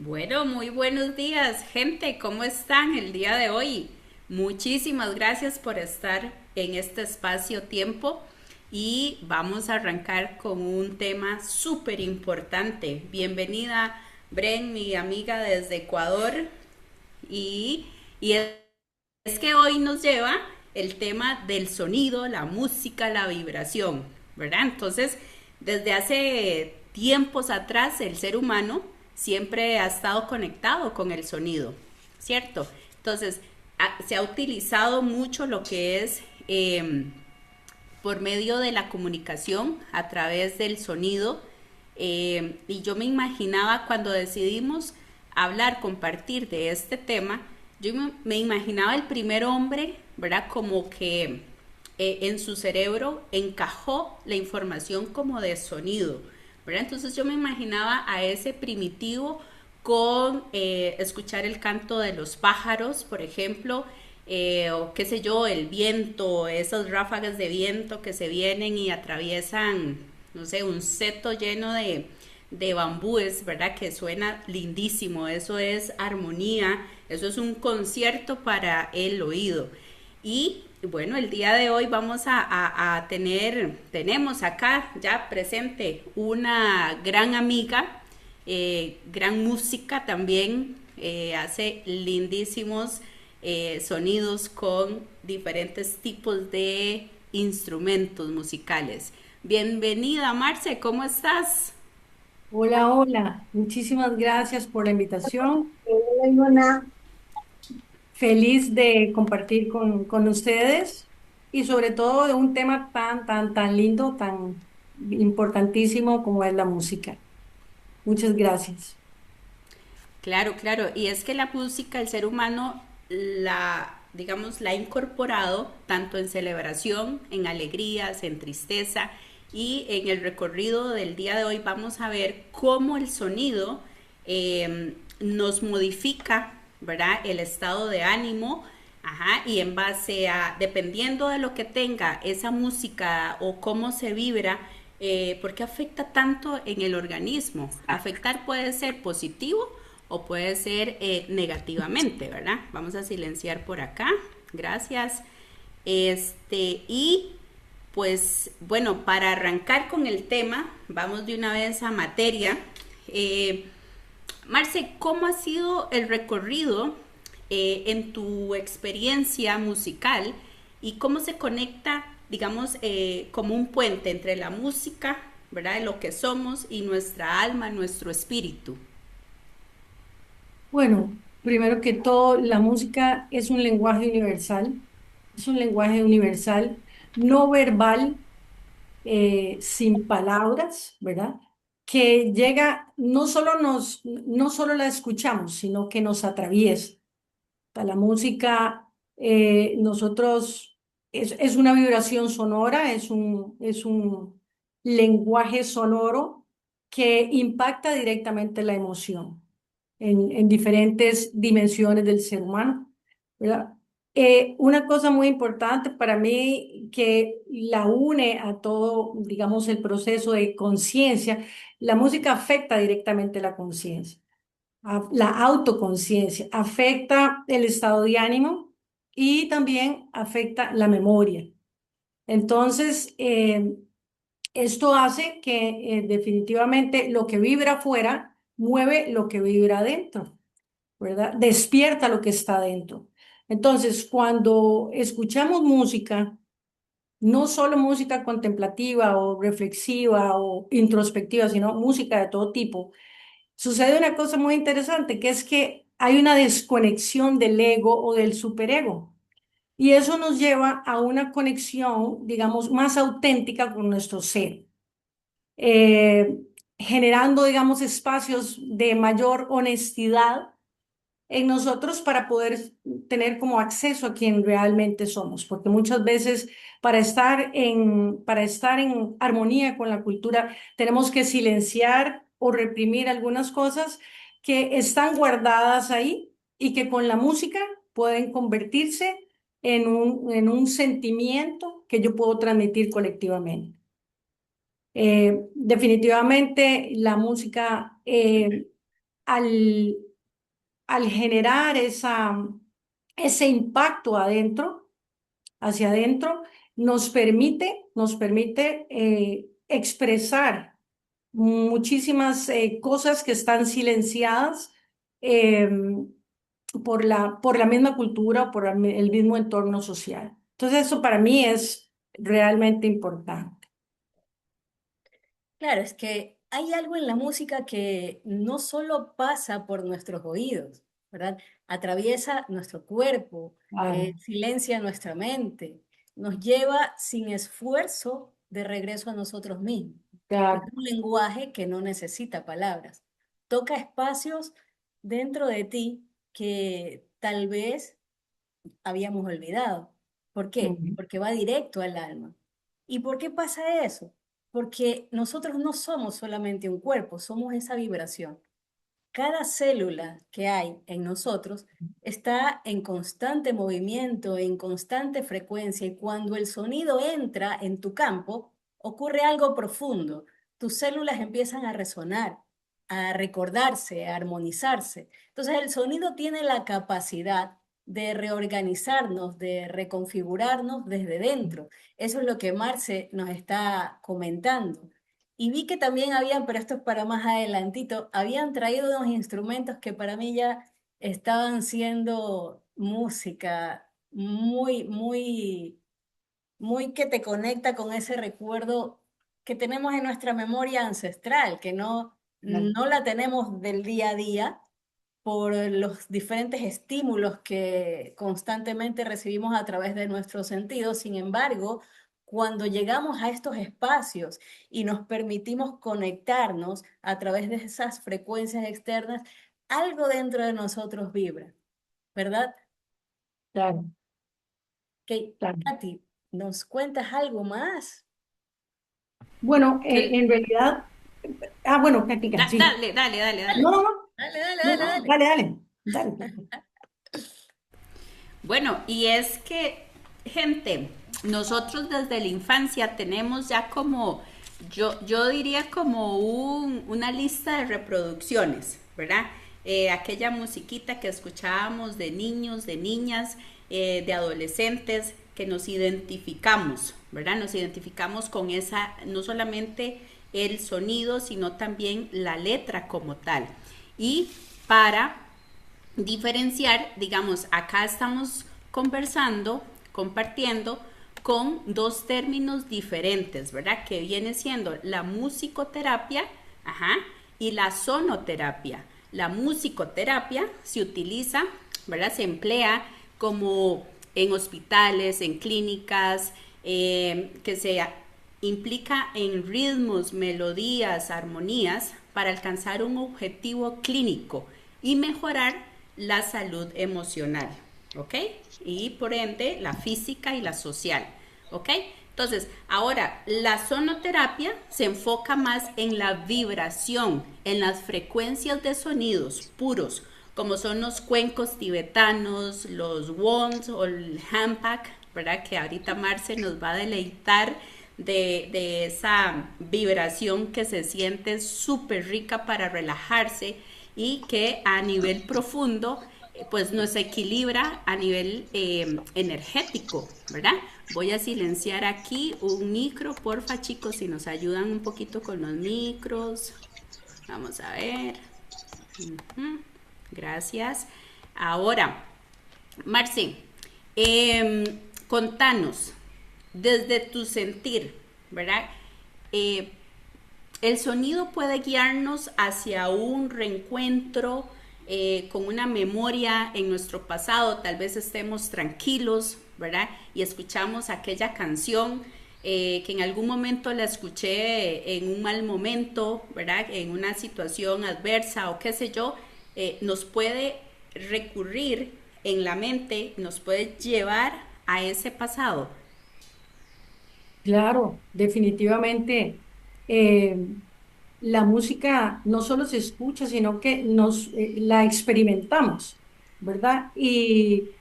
Bueno, muy buenos días, gente. ¿Cómo están el día de hoy? Muchísimas gracias por estar en este espacio-tiempo y vamos a arrancar con un tema súper importante. Bienvenida, Bren, mi amiga desde Ecuador. Y, y es que hoy nos lleva el tema del sonido, la música, la vibración, ¿verdad? Entonces, desde hace tiempos atrás, el ser humano siempre ha estado conectado con el sonido, ¿cierto? Entonces, se ha utilizado mucho lo que es por medio de la comunicación a través del sonido. Y yo me imaginaba cuando decidimos hablar, compartir de este tema, yo me imaginaba el primer hombre, ¿verdad? Como que en su cerebro encajó la información como de sonido, ¿verdad? Entonces yo me imaginaba a ese primitivo con escuchar el canto de los pájaros, por ejemplo, o qué sé yo, el viento, esas ráfagas de viento que se vienen y atraviesan, no sé, un seto lleno de bambúes, ¿verdad? Que suena lindísimo, eso es armonía, eso es un concierto para el oído. Y bueno, el día de hoy vamos a tener, tenemos acá ya presente una gran amiga, gran música también, hace lindísimos sonidos con diferentes tipos de instrumentos musicales. Bienvenida, Marce, ¿cómo estás? Hola, hola. Muchísimas gracias por la invitación. Feliz de compartir con ustedes y sobre todo de un tema tan lindo, tan importantísimo como es la música. Muchas gracias. Claro, claro. Y es que la música, el ser humano digamos, la ha incorporado tanto en celebración, en alegrías, en tristeza. Y en el recorrido del día de hoy vamos a ver cómo el sonido nos modifica, ¿verdad? El estado de ánimo. Ajá, y en base a, dependiendo de lo que tenga esa música o cómo se vibra, ¿por qué afecta tanto en el organismo? Afectar puede ser positivo o puede ser negativamente, ¿verdad? Vamos a silenciar por acá. Gracias. Y pues bueno, para arrancar con el tema, vamos de una vez a materia. Eh, Marce, ¿cómo ha sido el recorrido en tu experiencia musical y cómo se conecta, digamos, como un puente entre la música, ¿verdad? De lo que somos y nuestra alma, nuestro espíritu. Bueno, primero que todo, la música es un lenguaje universal. Es un lenguaje universal, no verbal, sin palabras, ¿verdad? Que llega, no solo la escuchamos, sino que nos atraviesa. La música, nosotros, es una vibración sonora, es un lenguaje sonoro que impacta directamente la emoción en diferentes dimensiones del ser humano, ¿verdad? Una cosa muy importante para mí que la une a todo, digamos, el proceso de conciencia, la música afecta directamente la conciencia, la autoconciencia, afecta el estado de ánimo y también afecta la memoria. Entonces, esto hace que definitivamente lo que vibra afuera mueve lo que vibra adentro, ¿verdad? Despierta lo que está adentro. Entonces, cuando escuchamos música, no solo música contemplativa o reflexiva o introspectiva, sino música de todo tipo, sucede una cosa muy interesante, que es que hay una desconexión del ego o del superego. Y eso nos lleva a una conexión, digamos, más auténtica con nuestro ser, eh, generando, digamos, espacios de mayor honestidad en nosotros para poder tener como acceso a quien realmente somos, porque muchas veces para estar en armonía con la cultura tenemos que silenciar o reprimir algunas cosas que están guardadas ahí y que con la música pueden convertirse en un sentimiento que yo puedo transmitir colectivamente. Definitivamente la música al, al generar ese impacto hacia adentro, nos permite expresar muchísimas cosas que están silenciadas por la misma cultura, el mismo entorno social. Entonces, eso para mí es realmente importante. Claro, es que hay algo en la música que no solo pasa por nuestros oídos, ¿verdad? Atraviesa nuestro cuerpo, Claro, silencia nuestra mente, nos lleva sin esfuerzo de regreso a nosotros mismos. Es claro. un lenguaje que no necesita palabras. Toca espacios dentro de ti que tal vez habíamos olvidado. ¿Por qué? Ujú. Porque va directo al alma. ¿Y por qué pasa eso? Porque nosotros no somos solamente un cuerpo, somos esa vibración. Cada célula que hay en nosotros está en constante movimiento, en constante frecuencia, y cuando el sonido entra en tu campo, ocurre algo profundo. Tus células empiezan a resonar, a recordarse, a armonizarse. Entonces el sonido tiene la capacidad de reorganizarnos, de reconfigurarnos desde dentro. Eso es lo que Marce nos está comentando. Y vi que también habían, pero esto es para más adelantito, habían traído unos instrumentos que para mí ya estaban siendo música muy, muy, muy que te conecta con ese recuerdo que tenemos en nuestra memoria ancestral, que Claro. no la tenemos del día a día por los diferentes estímulos que constantemente recibimos a través de nuestros sentidos. Sin embargo, cuando llegamos a estos espacios y nos permitimos conectarnos a través de esas frecuencias externas, algo dentro de nosotros vibra, ¿verdad? Claro, Que, claro. Katy, ¿nos cuentas algo más? Bueno, Que- en realidad, bueno, Katica, sí. Dale, dale, dale, No, dale. no, no, Dale, dale, no, dale, no, dale. dale, dale, dale, Katica. Bueno, y es que, gente, nosotros desde la infancia tenemos ya como, yo diría como una lista de reproducciones, ¿verdad? Aquella musiquita que escuchábamos de niños, de niñas, de adolescentes, que nos identificamos, ¿verdad? Nos identificamos con esa, no solamente el sonido, sino también la letra como tal. Y para diferenciar, digamos, acá estamos conversando, compartiendo con dos términos diferentes, ¿verdad? Que viene siendo la musicoterapia, ajá, y la sonoterapia. La musicoterapia se utiliza, ¿verdad? Se emplea como en hospitales, en clínicas, que se implica en ritmos, melodías, armonías para alcanzar un objetivo clínico y mejorar la salud emocional, ¿ok? Y por ende la física y la social, ¿ok? Entonces, ahora la sonoterapia se enfoca más en la vibración, en las frecuencias de sonidos puros, como son los cuencos tibetanos, los wands o el handpak, ¿verdad? Que ahorita Marce nos va a deleitar de esa vibración que se siente súper rica para relajarse y que a nivel profundo pues nos equilibra a nivel energético, ¿verdad? Voy a silenciar aquí un micro, porfa chicos, si nos ayudan un poquito con los micros. Vamos a ver. Gracias. Ahora, Marce, contanos, desde tu sentir, ¿verdad? Eh, el sonido puede guiarnos hacia un reencuentro con una memoria en nuestro pasado, tal vez estemos tranquilos, ¿verdad? Y escuchamos aquella canción que en algún momento la escuché en un mal momento, ¿verdad? En una situación adversa o qué sé yo, nos puede recurrir en la mente, nos puede llevar a ese pasado. Claro, definitivamente. eh, la música no solo se escucha, sino que la experimentamos, ¿verdad? Y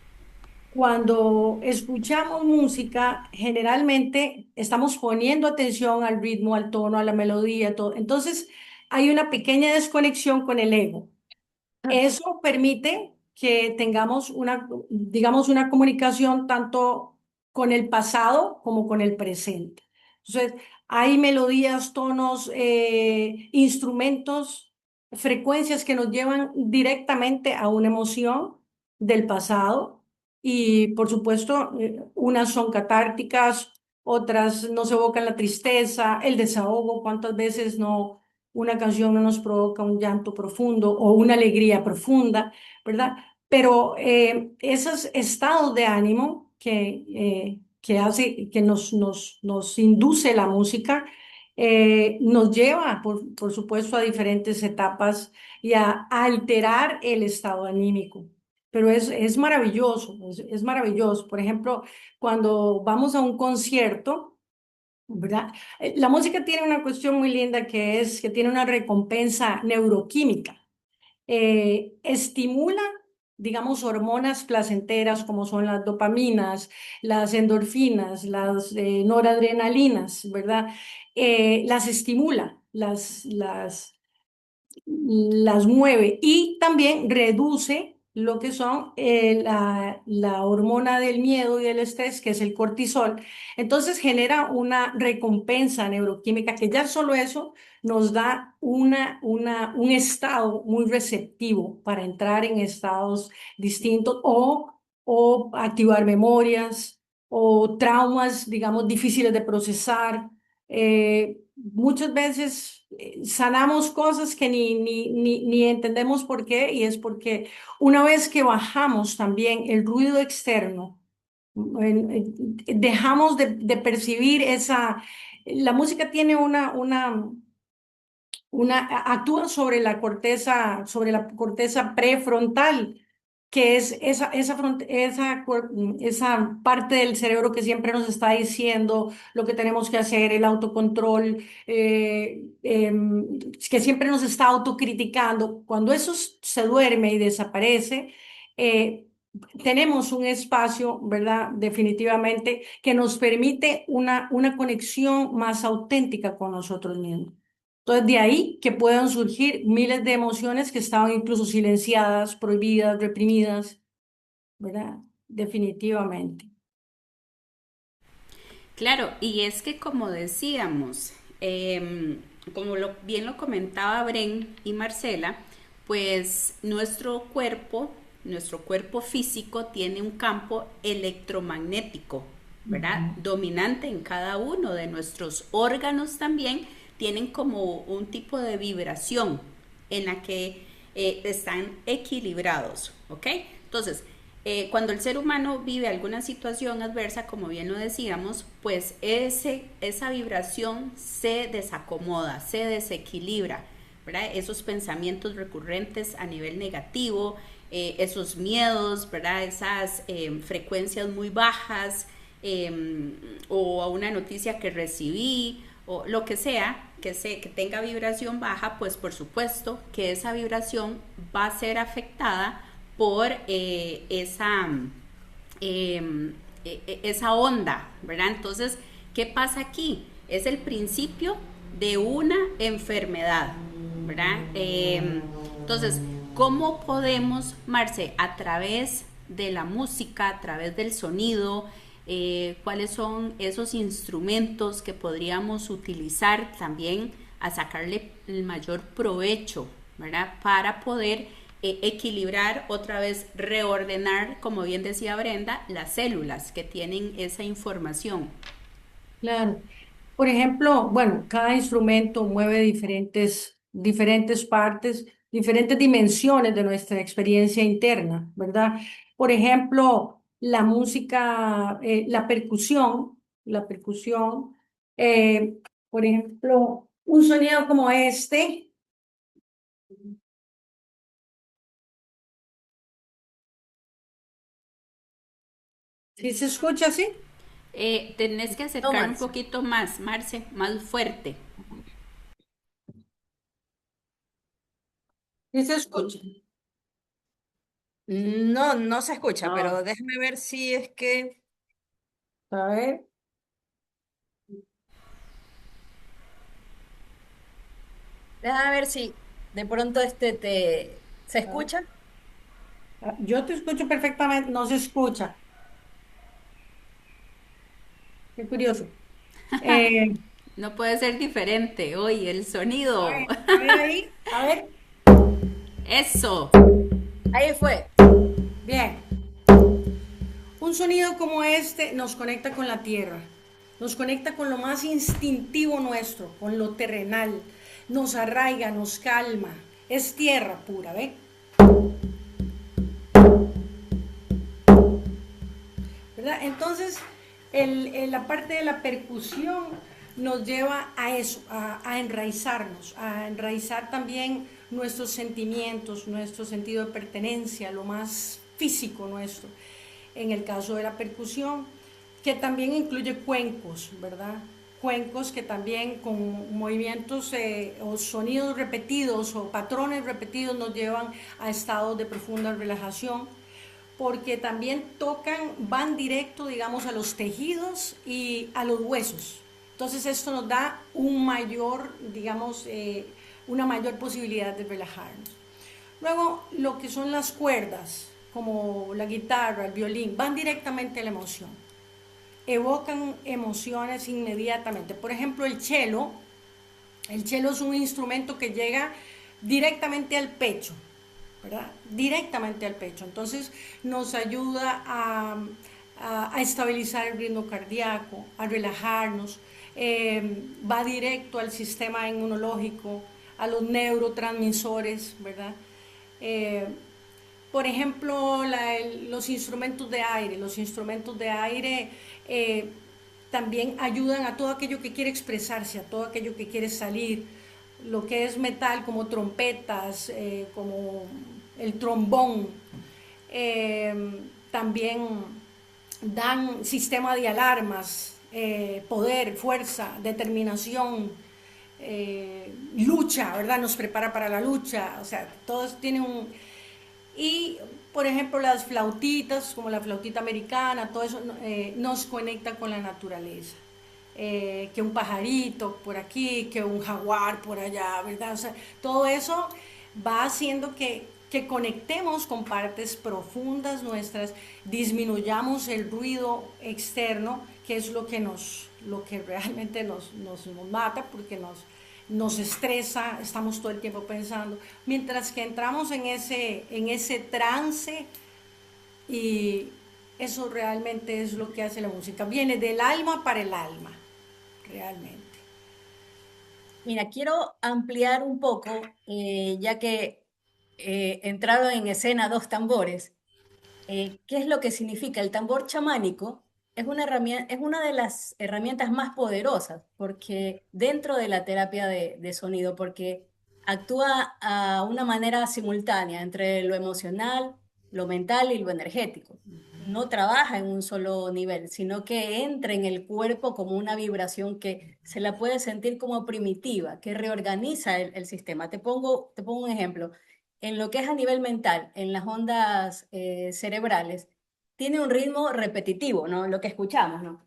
cuando escuchamos música, generalmente estamos poniendo atención al ritmo, al tono, a la melodía, todo. Entonces, hay una pequeña desconexión con el ego. Eso permite que tengamos una, digamos, una comunicación tanto con el pasado como con el presente. Entonces, hay melodías, tonos, instrumentos, frecuencias que nos llevan directamente a una emoción del pasado y, por supuesto, unas son catárticas, otras nos evocan la tristeza, el desahogo. ¿Cuántas veces no? Una canción no nos provoca un llanto profundo o una alegría profunda, ¿verdad? Pero esos estados de ánimo que hace, que nos induce la música, nos lleva, por supuesto, a diferentes etapas y a alterar el estado anímico. Pero es maravilloso, es maravilloso. Por ejemplo, cuando vamos a un concierto, ¿verdad? La música tiene una cuestión muy linda que es que tiene una recompensa neuroquímica. Estimula, digamos, hormonas placenteras como son las dopaminas, las endorfinas, las noradrenalinas, ¿verdad? Las estimula, las mueve y también reduce lo que son la hormona del miedo y del estrés, que es el cortisol. Entonces genera una recompensa neuroquímica que ya solo eso nos da un estado muy receptivo para entrar en estados distintos o activar memorias o traumas, digamos, difíciles de procesar. Muchas veces sanamos cosas que ni entendemos por qué, y es porque una vez que bajamos también el ruido externo, dejamos de percibir esa. La música tiene actúa sobre la corteza prefrontal, que es esa parte del cerebro que siempre nos está diciendo lo que tenemos que hacer, el autocontrol, que siempre nos está autocriticando. Cuando eso se duerme y desaparece, eh, tenemos un espacio, ¿verdad? Definitivamente, que nos permite una conexión más auténtica con nosotros mismos. Entonces, de ahí que puedan surgir miles de emociones que estaban incluso silenciadas, prohibidas, reprimidas, ¿verdad? Definitivamente. Claro, y es que como decíamos, como bien lo comentaba Bren y Marcela, pues nuestro cuerpo físico tiene un campo electromagnético, ¿verdad? Ujú. Dominante en cada uno de nuestros órganos también tienen como un tipo de vibración en la que están equilibrados, ¿ok? Entonces, cuando el ser humano vive alguna situación adversa, como bien lo decíamos, pues esa vibración se desacomoda, se desequilibra, ¿verdad? Esos pensamientos recurrentes a nivel negativo, esos miedos, ¿verdad? Esas frecuencias muy bajas, o a una noticia que recibí, o lo que sea, que tenga vibración baja, pues por supuesto que esa vibración va a ser afectada por esa onda, ¿verdad? Entonces, ¿qué pasa aquí? Es el principio de una enfermedad, ¿verdad? Entonces, ¿cómo podemos, Marce, a través de la música, a través del sonido, cuáles son esos instrumentos que podríamos utilizar también a sacarle el mayor provecho, ¿verdad? Para poder equilibrar, otra vez reordenar, como bien decía Brenda, las células que tienen esa información. Claro. Por ejemplo, bueno, cada instrumento mueve diferentes partes, diferentes dimensiones de nuestra experiencia interna, ¿verdad? Por ejemplo, la música, la percusión, eh, por ejemplo, un sonido como este, ¿sí se escucha así? Tenés que No, acercar un Marce. poquito más, Marce, más fuerte. ¿Sí se escucha? No, no se escucha, Ah, pero déjame ver si es que, a ver. déjame ver si de pronto este te, ¿Se escucha? Yo te escucho perfectamente, no se escucha. Qué curioso. Eh, No puede ser diferente hoy, el sonido. a ver ahí, a ver. Eso. Ahí fue. Bien. Un sonido como este nos conecta con la tierra, nos conecta con lo más instintivo nuestro, con lo terrenal, nos arraiga, nos calma. Es tierra pura, ¿ve? ¿Verdad? Entonces, la parte de la percusión nos lleva a eso, a enraizarnos, a enraizar también nuestros sentimientos, nuestro sentido de pertenencia, lo más físico nuestro. En el caso de la percusión, que también incluye cuencos, ¿verdad? Cuencos que también con movimientos o sonidos repetidos o patrones repetidos nos llevan a estados de profunda relajación, porque también tocan, van directo, digamos, a los tejidos y a los huesos. Entonces esto nos da un mayor, digamos, una mayor posibilidad de relajarnos. Luego, lo que son las cuerdas, como la guitarra, el violín, van directamente a la emoción. Evocan emociones inmediatamente. Por ejemplo, el cello es un instrumento que llega directamente al pecho, ¿verdad? Directamente al pecho. Entonces nos ayuda a estabilizar el ritmo cardíaco, a relajarnos, va directo al sistema inmunológico, a los neurotransmisores, ¿verdad? Eh, por ejemplo, los instrumentos de aire también ayudan a todo aquello que quiere expresarse, a todo aquello que quiere salir. Lo que es metal, como trompetas, como el trombón, eh, también dan sistema de alarmas, poder, fuerza, determinación, lucha, ¿verdad? Nos prepara para la lucha, o sea, todos tienen un... Y, por ejemplo, las flautitas, como la flautita americana, todo eso nos conecta con la naturaleza. Que un pajarito por aquí, que un jaguar por allá, ¿verdad? O sea, todo eso va haciendo que conectemos con partes profundas nuestras, disminuyamos el ruido externo, que es lo que realmente nos mata, porque nos estresa, estamos todo el tiempo pensando, mientras que entramos en ese trance y eso realmente es lo que hace la música, viene del alma para el alma, realmente. Mira, quiero ampliar un poco, ya que entraron en escena dos tambores. ¿Qué es lo que significa? El tambor chamánico es una herramienta, es una de las herramientas más poderosas porque dentro de la terapia de sonido, porque actúa a una manera simultánea entre lo emocional, lo mental y lo energético. No trabaja en un solo nivel, sino que entra en el cuerpo como una vibración que se la puede sentir como primitiva, que reorganiza el sistema. Te pongo un ejemplo en lo que es a nivel mental, en las ondas cerebrales, tiene un ritmo repetitivo, ¿no? Lo que escuchamos, ¿no?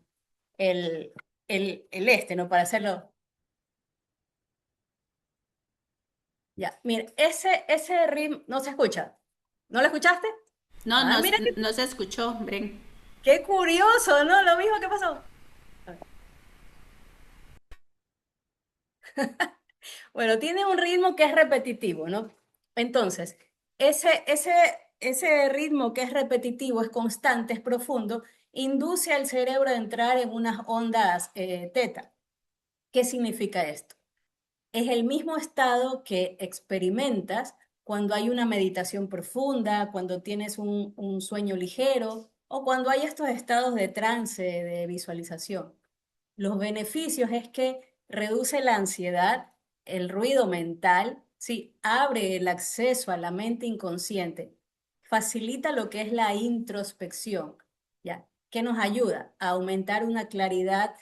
El, el este, ¿no? Para hacerlo. Ya, mira, ese ritmo, ¿no se escucha? ¿No lo escuchaste? No, Ah, no, mira, no se escuchó, Bren. qué curioso, ¿no? Lo mismo que pasó. A ver. Bueno, tiene un ritmo que es repetitivo, ¿no? Entonces, ese, ese, ese ritmo que es repetitivo, es constante, es profundo, induce al cerebro a entrar en unas ondas teta. ¿Qué significa esto? Es el mismo estado que experimentas cuando hay una meditación profunda, cuando tienes un sueño ligero o cuando hay estos estados de trance, de visualización. Los beneficios es que reduce la ansiedad, el ruido mental, sí, abre el acceso a la mente inconsciente, facilita lo que es la introspección, ¿ya? Que nos ayuda a aumentar una claridad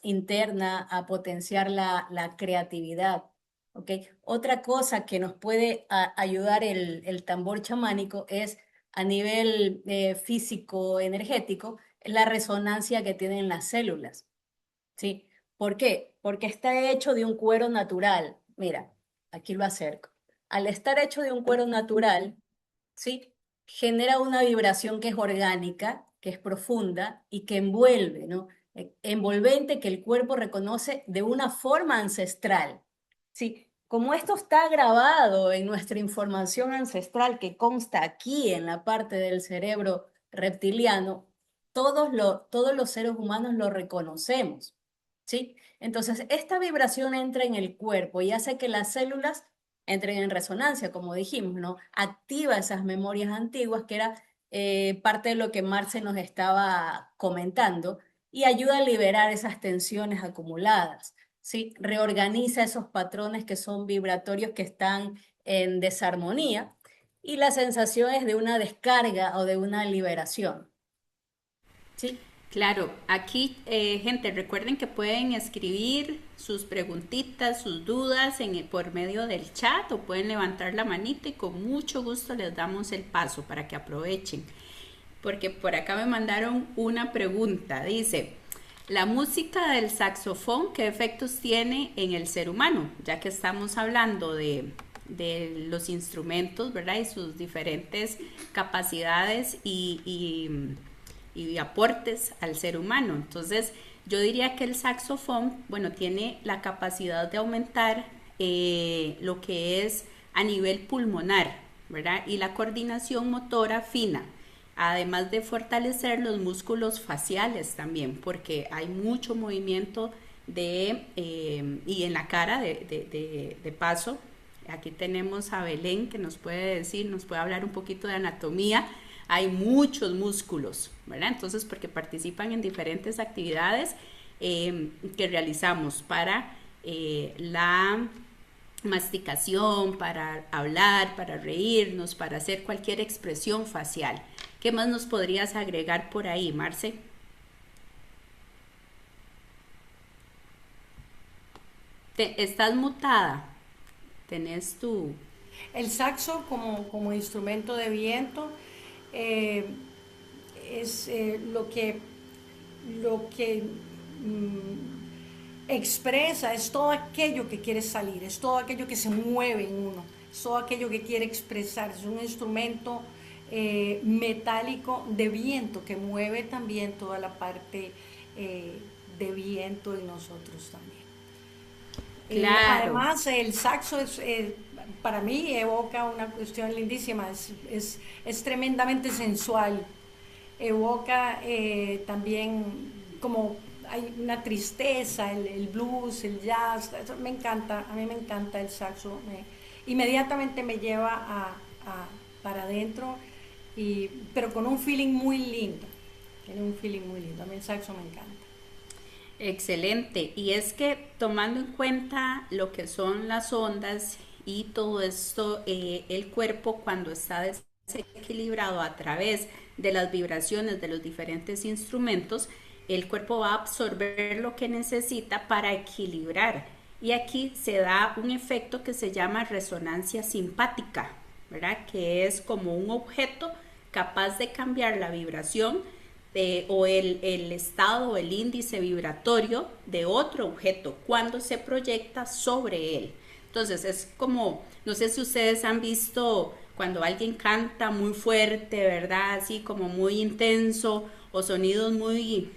interna, a potenciar la creatividad, ¿ok? Otra cosa que nos puede ayudar el tambor chamánico es a nivel físico, energético, la resonancia que tienen las células, ¿sí? ¿Por qué? Porque está hecho de un cuero natural. Mira, aquí lo acerco. al estar hecho de un cuero natural, ¿sí? Genera una vibración que es orgánica, que es profunda y que envuelve, ¿no? Envolvente, que el cuerpo reconoce de una forma ancestral, ¿sí? Como esto está grabado en nuestra información ancestral que consta aquí en la parte del cerebro reptiliano, todos los seres humanos lo reconocemos, ¿sí? Entonces, esta vibración entra en el cuerpo y hace que las células entren en resonancia, como dijimos, ¿no? Activa esas memorias antiguas, que era parte de lo que Marce nos estaba comentando, y ayuda a liberar esas tensiones acumuladas, ¿sí? Reorganiza esos patrones que son vibratorios que están en desarmonía, y la sensación es de una descarga o de una liberación, ¿sí? Claro, aquí, gente, recuerden que pueden escribir sus preguntitas, sus dudas por medio del chat, o pueden levantar la manita y con mucho gusto les damos el paso para que aprovechen. Porque por acá me mandaron una pregunta. Dice, la música del saxofón, ¿qué efectos tiene en el ser humano? Ya que estamos hablando de los instrumentos, ¿verdad? Y sus diferentes capacidades y aportes al ser humano. Entonces, yo diría que el saxofón, bueno, tiene la capacidad de aumentar lo que es a nivel pulmonar, ¿verdad? Y la coordinación motora fina, además de fortalecer los músculos faciales también, porque hay mucho movimiento y en la cara de paso. Aquí tenemos a Belén que nos puede decir, nos puede hablar un poquito de anatomía. Hay muchos músculos, ¿verdad? Entonces, porque participan en diferentes actividades que realizamos para la masticación, para hablar, para reírnos, para hacer cualquier expresión facial. ¿Qué más nos podrías agregar por ahí, Marce? Estás mutada. Tenés tu... El saxo como instrumento de viento eh, es lo que expresa, es todo aquello que quiere salir, es todo aquello que se mueve en uno, es todo aquello que quiere expresar. Es un instrumento metálico de viento que mueve también toda la parte de viento en nosotros también. Claro. Además, el saxo para mí evoca una cuestión lindísima, es tremendamente sensual, evoca también como hay una tristeza, el blues, el jazz, eso me encanta, a mí me encanta el saxo, inmediatamente me lleva para adentro, pero con un feeling muy lindo, tiene un feeling muy lindo, a mí el saxo me encanta. Excelente. Y es que tomando en cuenta lo que son las ondas y todo esto, el cuerpo cuando está desequilibrado a través de las vibraciones de los diferentes instrumentos, el cuerpo va a absorber lo que necesita para equilibrar. Y aquí se da un efecto que se llama resonancia simpática, ¿verdad? Que es como un objeto capaz de cambiar la vibración o el estado o el índice vibratorio de otro objeto cuando se proyecta sobre él. Entonces es como, no sé si ustedes han visto cuando alguien canta muy fuerte, ¿verdad? Así como muy intenso, o sonidos muy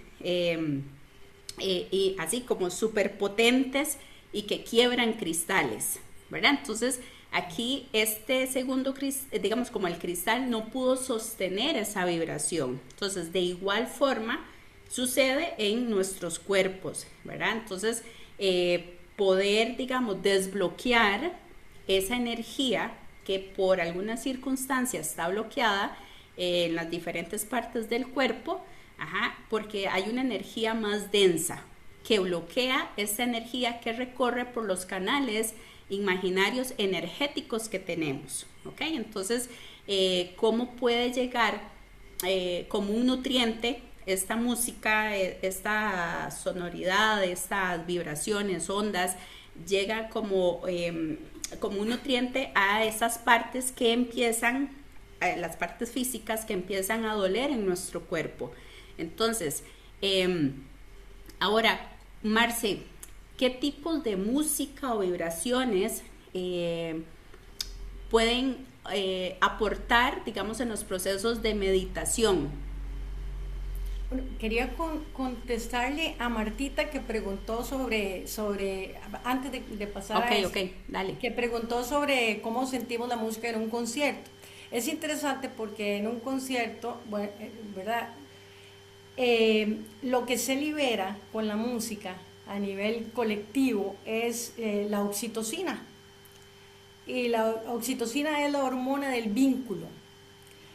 y así como súper potentes y que quiebran cristales, ¿verdad? Entonces aquí este segundo cristal, digamos como el cristal no pudo sostener esa vibración. Entonces de igual forma sucede en nuestros cuerpos, ¿verdad? Entonces poder, digamos, desbloquear esa energía que por alguna circunstancia está bloqueada en las diferentes partes del cuerpo, porque hay una energía más densa que bloquea esa energía que recorre por los canales imaginarios energéticos que tenemos, ¿ok? Entonces, ¿cómo puede llegar como un nutriente esta música, esta sonoridad, estas vibraciones, ondas, llega como un nutriente a esas partes que empiezan, las partes físicas que empiezan a doler en nuestro cuerpo? Entonces, ahora, Marce, ¿qué tipos de música o vibraciones pueden aportar, digamos, en los procesos de meditación. Bueno, quería contestarle a Martita que preguntó antes de pasar a eso, Ok, dale. que preguntó sobre cómo sentimos la música en un concierto. Es interesante porque en un concierto, bueno, ¿verdad? Lo que se libera con la música a nivel colectivo es la oxitocina. Y la oxitocina es la hormona del vínculo,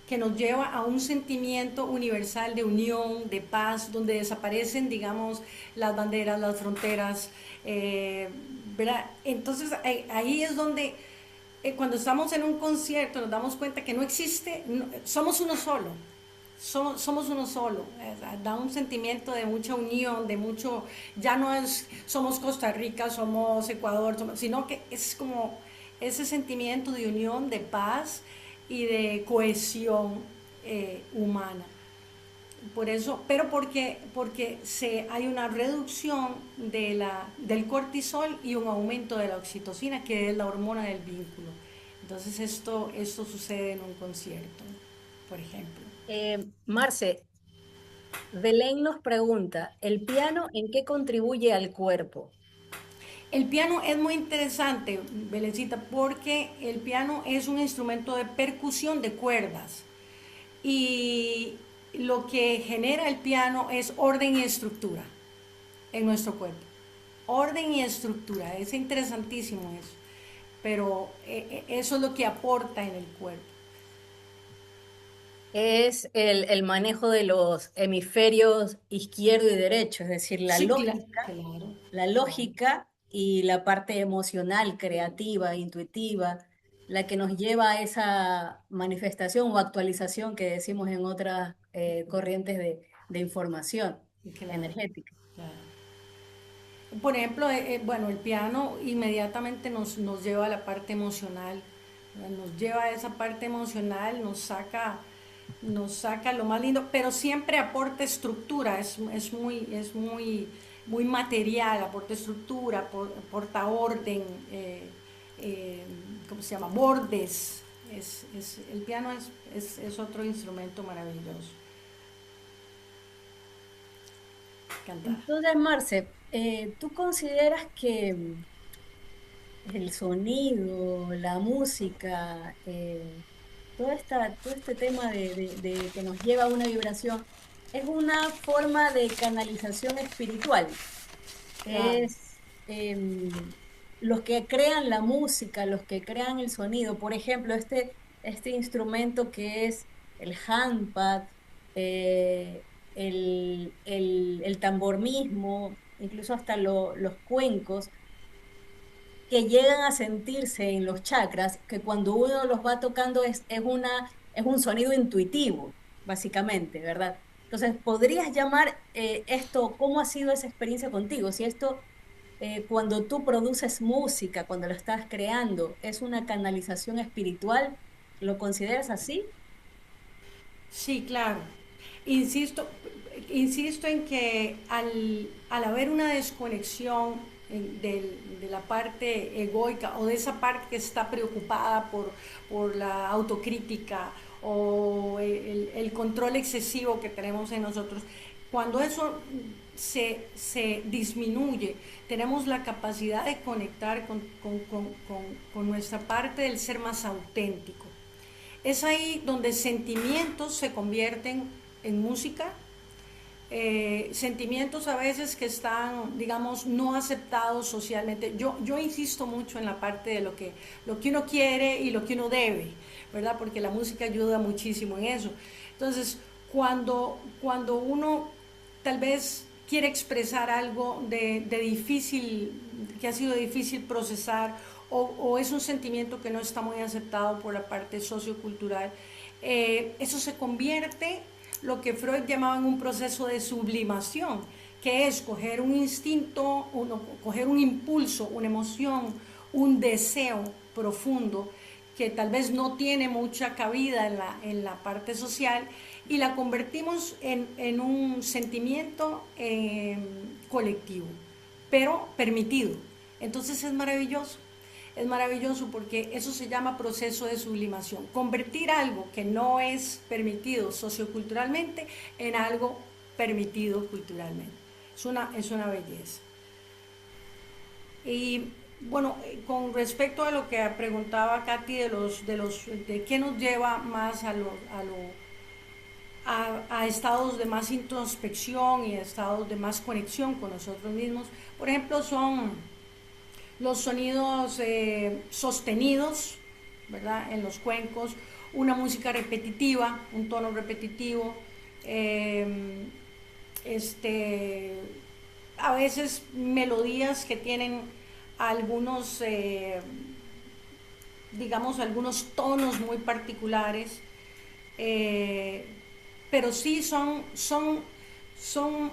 que nos lleva a un sentimiento universal de unión, de paz, donde desaparecen, digamos, las banderas, las fronteras, ¿verdad? Entonces ahí es donde cuando estamos en un concierto nos damos cuenta que no existe, somos uno solo. Somos uno solo, da un sentimiento de mucha unión, de mucho, ya no es somos Costa Rica, somos Ecuador, sino que es como ese sentimiento de unión, de paz y de cohesión humana. Por eso, pero porque hay una reducción del cortisol y un aumento de la oxitocina, que es la hormona del vínculo. Entonces esto sucede en un concierto, por ejemplo. Marce, Belén nos pregunta, ¿el piano en qué contribuye al cuerpo? El piano es muy interesante, Belencita, porque el piano es un instrumento de percusión de cuerdas y lo que genera el piano es orden y estructura en nuestro cuerpo. Orden y estructura, es interesantísimo eso, pero eso es lo que aporta en el cuerpo. Es el manejo de los hemisferios izquierdo y derecho, es decir, Sí, claro. la lógica y la parte emocional, creativa, intuitiva, la que nos lleva a esa manifestación o actualización que decimos en otras corrientes de información Claro, energética. claro. Por ejemplo, bueno, el piano inmediatamente nos lleva a la parte emocional, ¿verdad? Nos lleva a esa parte emocional, nos saca lo más lindo, pero siempre aporta estructura, muy material, aporta estructura, aporta orden, ¿cómo se llama? Bordes. El piano es otro instrumento maravilloso. Cantar. Entonces, Marce, ¿tú consideras que el sonido, la música, todo este tema de que nos lleva a una vibración, es una forma de canalización espiritual? Claro. Es los que crean la música, los que crean el sonido, por ejemplo, este instrumento que es el handpad, el tambor mismo, incluso hasta los cuencos que llegan a sentirse en los chakras, que cuando uno los va tocando es un sonido intuitivo, básicamente, ¿verdad? Entonces, ¿podrías llamar esto, cómo ha sido esa experiencia contigo? Si esto, cuando tú produces música, cuando lo estás creando, es una canalización espiritual, ¿lo consideras así? Sí, claro. Insisto, insisto en que al haber una desconexión de la parte egoica o de esa parte que está preocupada por la autocrítica o el control excesivo que tenemos en nosotros, cuando eso se disminuye, tenemos la capacidad de conectar con nuestra parte del ser más auténtico. Es ahí donde sentimientos se convierten en música, sentimientos a veces que están, digamos, no aceptados socialmente. Yo insisto mucho en la parte de lo que uno quiere y lo que uno debe, ¿verdad? Porque la música ayuda muchísimo en eso. Entonces, cuando uno tal vez quiere expresar algo de difícil, que ha sido difícil procesar, o es un sentimiento que no está muy aceptado por la parte sociocultural, eso se convierte lo que Freud llamaba en un proceso de sublimación, que es coger un instinto, coger un impulso, una emoción, un deseo profundo que tal vez no tiene mucha cabida en la parte social y la convertimos en un sentimiento colectivo, pero permitido. Entonces es maravilloso. es maravilloso porque eso se llama proceso de sublimación. Convertir algo que no es permitido socioculturalmente en algo permitido culturalmente. Es una belleza. Y bueno, con respecto a lo que preguntaba Katy de qué nos lleva más a estados de más introspección y a estados de más conexión con nosotros mismos, por ejemplo, son los sonidos sostenidos, ¿verdad? En los cuencos, una música repetitiva, un tono repetitivo, a veces melodías que tienen algunos, digamos, algunos tonos muy particulares, pero sí son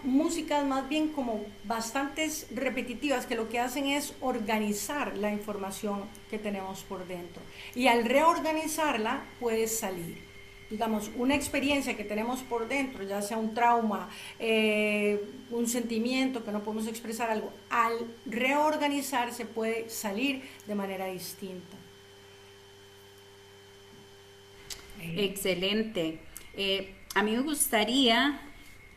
músicas más bien como bastantes repetitivas, que lo que hacen es organizar la información que tenemos por dentro. Y al reorganizarla puede salir. Digamos, una experiencia que tenemos por dentro, ya sea un trauma, un sentimiento que no podemos expresar algo, al reorganizarse puede salir de manera distinta. Excelente. A mí me gustaría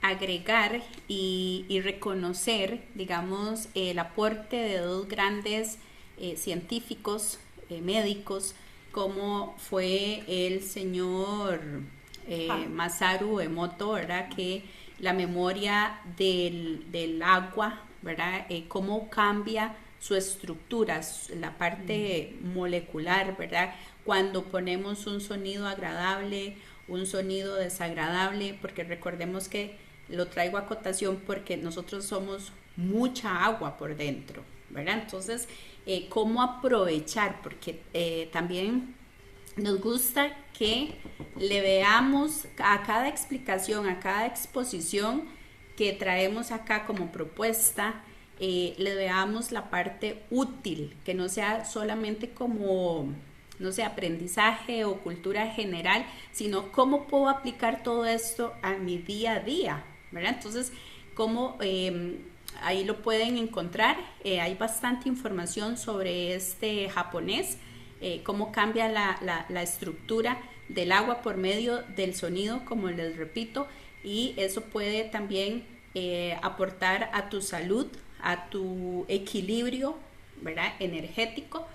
agregar y reconocer, digamos, el aporte de dos grandes científicos, médicos, como fue el señor Masaru Emoto, ¿verdad? Que la memoria del agua, ¿verdad? Cómo cambia su estructura, la parte molecular, ¿verdad? Cuando ponemos un sonido agradable, un sonido desagradable, porque recordemos que lo traigo a cotación porque nosotros somos mucha agua por dentro, ¿verdad? Entonces, ¿cómo aprovechar? Porque también nos gusta que le veamos a cada explicación, a cada exposición que traemos acá como propuesta, le veamos la parte útil, que no sea solamente como, no sé, aprendizaje o cultura general, sino cómo puedo aplicar todo esto a mi día a día, ¿verdad? Entonces, cómo ahí lo pueden encontrar, hay bastante información sobre este japonés, cómo cambia la estructura del agua por medio del sonido, como les repito, y eso puede también aportar a tu salud, a tu equilibrio, ¿verdad? Energético,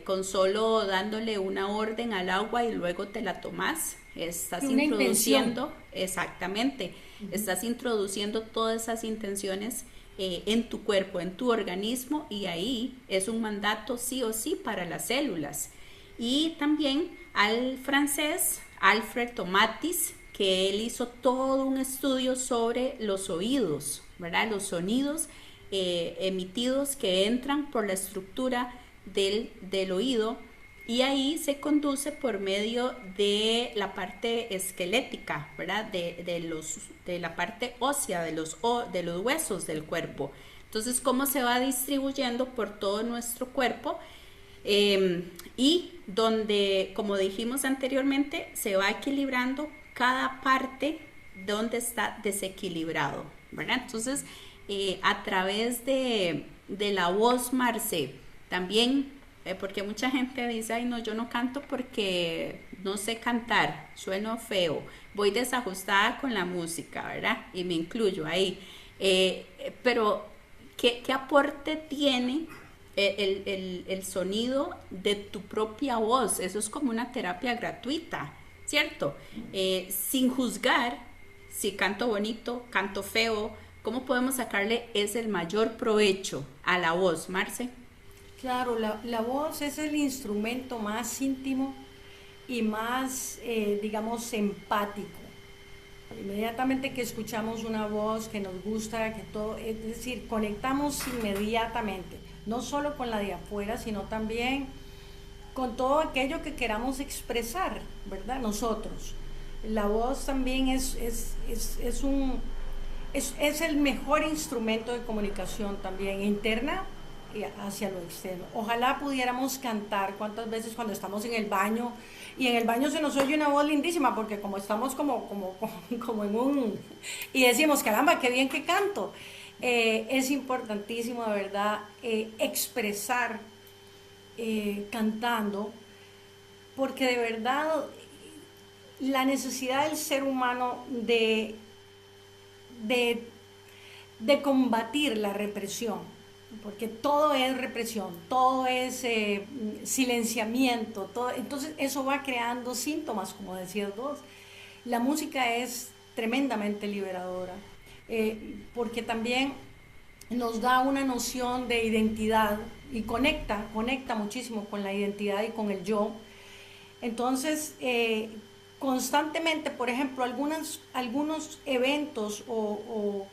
con solo dándole una orden al agua y luego te la tomas, estás introduciendo, exactamente, estás introduciendo todas esas intenciones en tu cuerpo, en tu organismo, y ahí es un mandato sí o sí para las células. Y también al francés Alfred Tomatis, que él hizo todo un estudio sobre los oídos, ¿verdad? Los sonidos emitidos que entran por la estructura del oído, y ahí se conduce por medio de la parte esquelética, ¿verdad? De la parte ósea, de los huesos del cuerpo. Entonces, cómo se va distribuyendo por todo nuestro cuerpo, y donde, como dijimos anteriormente, se va equilibrando cada parte donde está desequilibrado, ¿verdad? Entonces, a través de la voz, Marce, también, porque mucha gente dice, ay no, yo no canto porque no sé cantar, sueno feo, voy desajustada con la música, ¿verdad? Y me incluyo ahí. Pero, ¿qué aporte tiene el sonido de tu propia voz? Eso es como una terapia gratuita, ¿cierto? Sin juzgar si canto bonito, canto feo, ¿cómo podemos sacarle el mayor provecho a la voz, Marce? Claro, la voz es el instrumento más íntimo y más, digamos, empático. Inmediatamente que escuchamos una voz que nos gusta, que todo, es decir, conectamos inmediatamente, no solo con la de afuera, sino también con todo aquello que queramos expresar, ¿verdad? Nosotros. La voz también es el mejor instrumento de comunicación también interna y hacia lo externo. Ojalá pudiéramos cantar. ¿Cuántas veces cuando estamos en el baño, y en el baño se nos oye una voz lindísima, porque como estamos como en un, y decimos, caramba, qué bien que canto? Es importantísimo, de verdad, expresar cantando, porque de verdad la necesidad del ser humano de, de combatir la represión, porque todo es represión, todo es silenciamiento, todo, entonces eso va creando síntomas, como decías vos. La música es tremendamente liberadora, porque también nos da una noción de identidad y conecta muchísimo con la identidad y con el yo. Entonces, constantemente, por ejemplo, algunos eventos o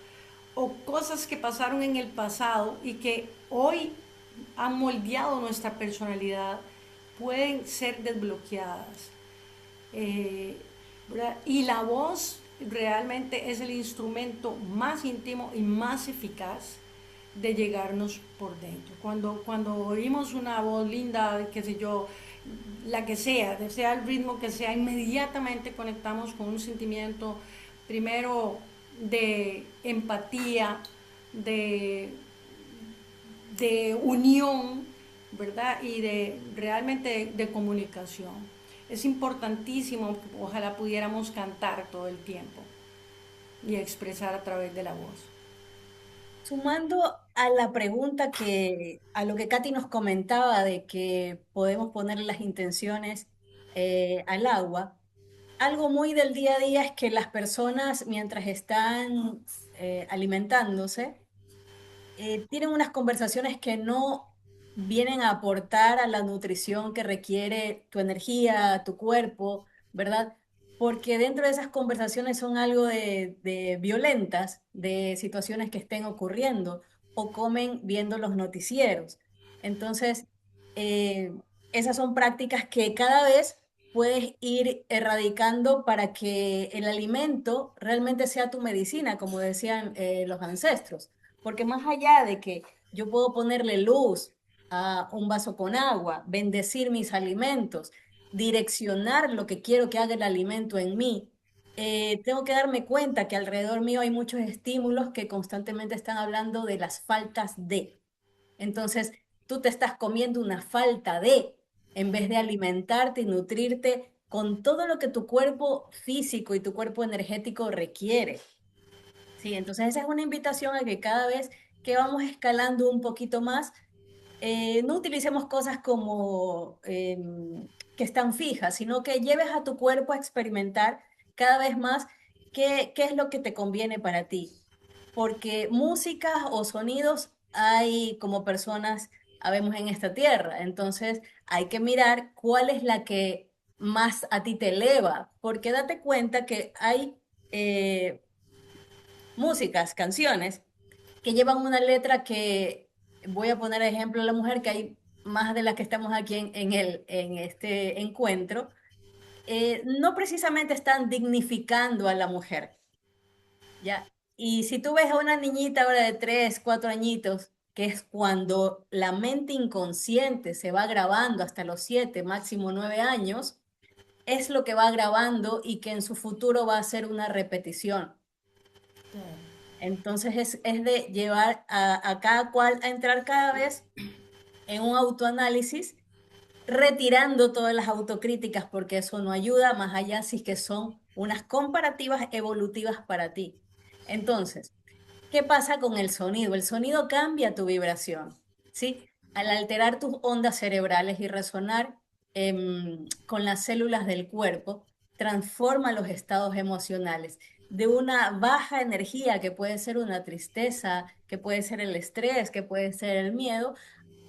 cosas que pasaron en el pasado y que hoy han moldeado nuestra personalidad, pueden ser desbloqueadas. Eh, y la voz realmente es el instrumento más íntimo y más eficaz de llegarnos por dentro. Cuando oímos una voz linda, qué sé yo, la que sea el ritmo que sea, inmediatamente conectamos con un sentimiento, primero de empatía, de, de unión, ¿verdad? Y de realmente de comunicación. Es importantísimo, ojalá pudiéramos cantar todo el tiempo y expresar a través de la voz. Sumando a la pregunta a lo que Katy nos comentaba de que podemos poner las intenciones al agua, algo muy del día a día es que las personas mientras están alimentándose, tienen unas conversaciones que no vienen a aportar a la nutrición que requiere tu energía, tu cuerpo, ¿verdad? Porque dentro de esas conversaciones son algo de violentas, de situaciones que estén ocurriendo, o comen viendo los noticieros. Entonces, eh, esas son prácticas que cada vez puedes ir erradicando para que el alimento realmente sea tu medicina, como decían los ancestros. Porque más allá de que yo puedo ponerle luz a un vaso con agua, bendecir mis alimentos, direccionar lo que quiero que haga el alimento en mí, tengo que darme cuenta que alrededor mío hay muchos estímulos que constantemente están hablando de las faltas de. Entonces, tú te estás comiendo una falta de, en vez de alimentarte y nutrirte con todo lo que tu cuerpo físico y tu cuerpo energético requiere. Sí, entonces esa es una invitación a que cada vez que vamos escalando un poquito más, no utilicemos cosas como que están fijas, sino que lleves a tu cuerpo a experimentar cada vez más qué es lo que te conviene para ti. Porque música o sonidos hay como personas habemos en esta tierra, entonces hay que mirar cuál es la que más a ti te eleva, porque date cuenta que hay eh, músicas, canciones que llevan una letra que, voy a poner ejemplo a la mujer, que hay más de las que estamos aquí en este encuentro, no precisamente están dignificando a la mujer, ¿ya? Y si tú ves a una niñita ahora de 3 4 añitos, que es cuando la mente inconsciente se va grabando hasta los 7 máximo 9 años, es lo que va grabando y que en su futuro va a ser una repetición. Entonces es de llevar a cada cual a entrar cada vez en un autoanálisis, retirando todas las autocríticas, porque eso no ayuda más allá si es que son unas comparativas evolutivas para ti. Entonces, ¿qué pasa con el sonido? El sonido cambia tu vibración, ¿sí? Al alterar tus ondas cerebrales y resonar con las células del cuerpo, transforma los estados emocionales de una baja energía, que puede ser una tristeza, que puede ser el estrés, que puede ser el miedo,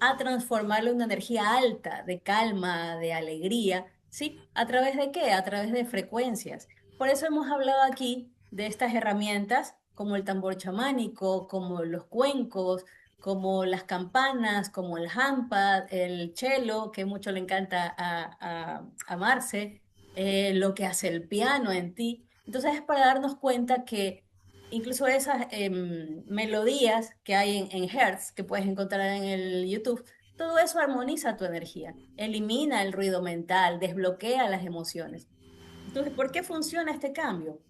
a transformarlo en una energía alta, de calma, de alegría, ¿sí? ¿A través de qué? A través de frecuencias. Por eso hemos hablado aquí de estas herramientas como el tambor chamánico, como los cuencos, como las campanas, como el handpad, el cello, que mucho le encanta a Marce, lo que hace el piano en ti. Entonces es para darnos cuenta que incluso esas melodías que hay en Hertz, que puedes encontrar en el YouTube, todo eso armoniza tu energía, elimina el ruido mental, desbloquea las emociones. Entonces, ¿por qué funciona este cambio?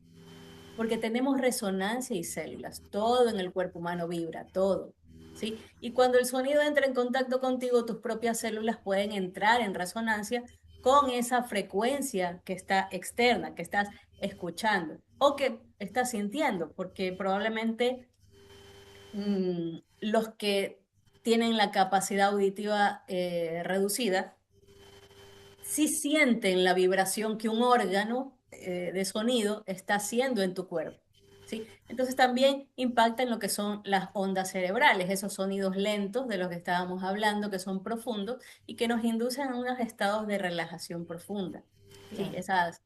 Porque tenemos resonancia y células, todo en el cuerpo humano vibra, todo, ¿sí? Y cuando el sonido entra en contacto contigo, tus propias células pueden entrar en resonancia con esa frecuencia que está externa, que estás escuchando o que estás sintiendo, porque probablemente los que tienen la capacidad auditiva reducida, sí sienten la vibración que un órgano de sonido está haciendo en tu cuerpo, ¿sí? Entonces también impacta en lo que son las ondas cerebrales, esos sonidos lentos de los que estábamos hablando, que son profundos y que nos inducen a unos estados de relajación profunda, ¿sí? Claro. Esas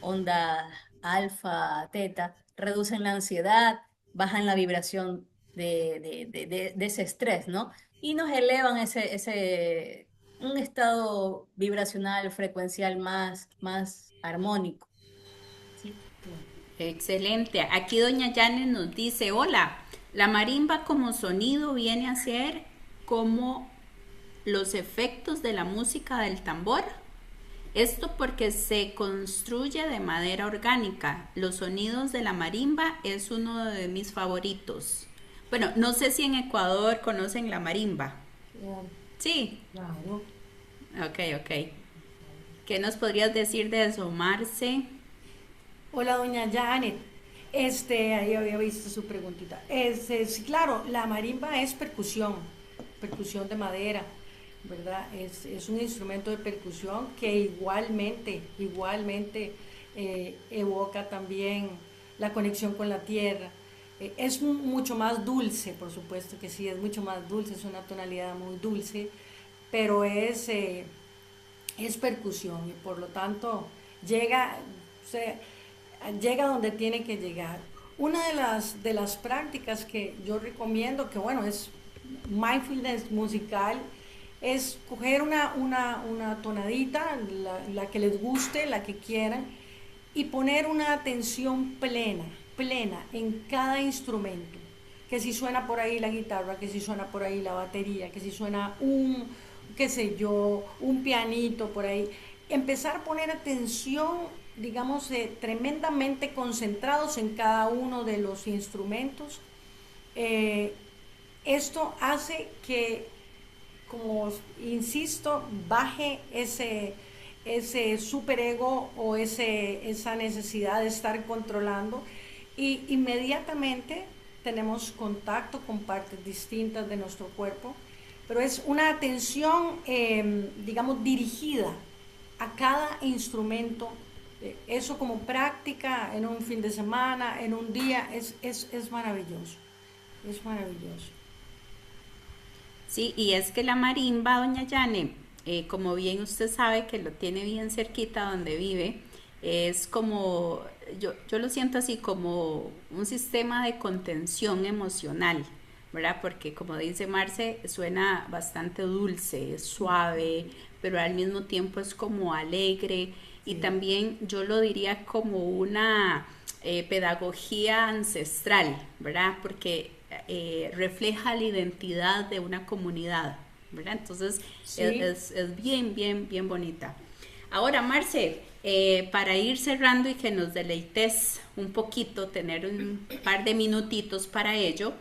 ondas alfa, teta, reducen la ansiedad, bajan la vibración de ese estrés, ¿no? Y nos elevan un estado vibracional, frecuencial más armónico, ¿sí? Excelente. Aquí doña Janet nos dice, hola, la marimba como sonido viene a ser como los efectos de la música del tambor. Esto porque se construye de madera orgánica. Los sonidos de la marimba es uno de mis favoritos. Bueno, no sé si en Ecuador conocen la marimba. Claro, Sí, claro. ok, ok. ¿Qué nos podrías decir de eso, Marce? Hola, doña Janet. Ahí había visto su preguntita. Sí, claro, la marimba es percusión, percusión de madera, ¿verdad? Es un instrumento de percusión que igualmente evoca también la conexión con la tierra. Es mucho más dulce, por supuesto que sí, es mucho más dulce, es una tonalidad muy dulce, pero es percusión y por lo tanto llega, o sea, llega donde tiene que llegar. Una de las prácticas que yo recomiendo, que bueno, es mindfulness musical, es coger una tonadita, la que les guste, la que quieran, y poner una atención plena en cada instrumento. Que si suena por ahí la guitarra, que si suena por ahí la batería, que si suena qué sé yo, un pianito por ahí. Empezar a poner atención, digamos, tremendamente concentrados en cada uno de los instrumentos. Eh, Esto hace que, como insisto, baje ese superego o esa necesidad de estar controlando y inmediatamente tenemos contacto con partes distintas de nuestro cuerpo, pero es una atención, digamos, dirigida a cada instrumento. Eso como práctica en un fin de semana, en un día, es maravilloso, es maravilloso. Sí, y es que la marimba, doña Yane, como bien usted sabe que lo tiene bien cerquita donde vive, es como, yo lo siento así como un sistema de contención emocional, ¿verdad? Porque como dice Marce, suena bastante dulce, es suave, pero al mismo tiempo es como alegre y Sí. también yo lo diría como una pedagogía ancestral, ¿verdad? Porque refleja la identidad de una comunidad, ¿verdad? Entonces Sí. es bien bonita. Ahora, Marce, para ir cerrando y que nos deleites un poquito, tener un par de minutitos para ello,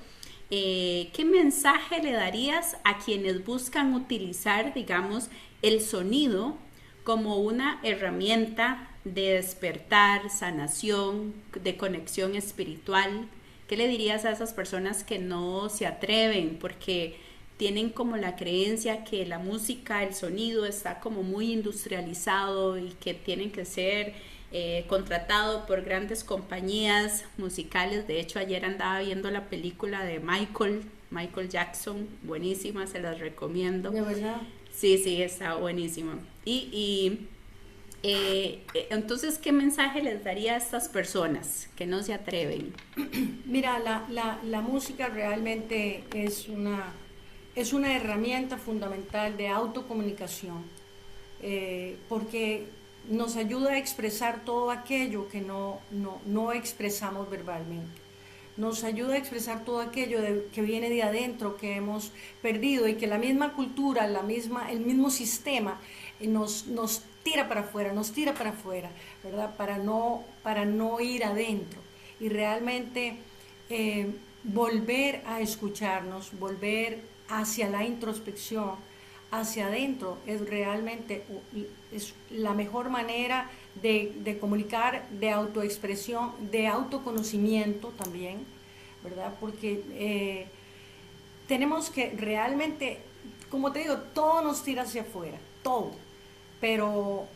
¿qué mensaje le darías a quienes buscan utilizar, digamos, el sonido como una herramienta de despertar, sanación, de conexión espiritual? ¿Qué le dirías a esas personas que no se atreven porque tienen como la creencia que la música, el sonido está como muy industrializado y que tienen que ser contratado por grandes compañías musicales? De hecho, ayer andaba viendo la película de Michael Jackson, buenísima, se las recomiendo. De verdad. Sí, sí, está buenísima. Entonces, ¿qué mensaje les daría a estas personas que no se atreven? Mira, la música realmente es una herramienta fundamental de autocomunicación, porque nos ayuda a expresar todo aquello que no expresamos verbalmente. Nos ayuda a expresar todo aquello que viene de adentro, que hemos perdido y que la misma cultura, el mismo sistema nos tira para afuera, ¿verdad? Para no ir adentro. Y realmente eh, volver a escucharnos, volver hacia la introspección, hacia adentro, es realmente es la mejor manera de comunicar, de autoexpresión, de autoconocimiento también, ¿verdad? Porque tenemos que realmente, como te digo, todo nos tira hacia afuera, todo, pero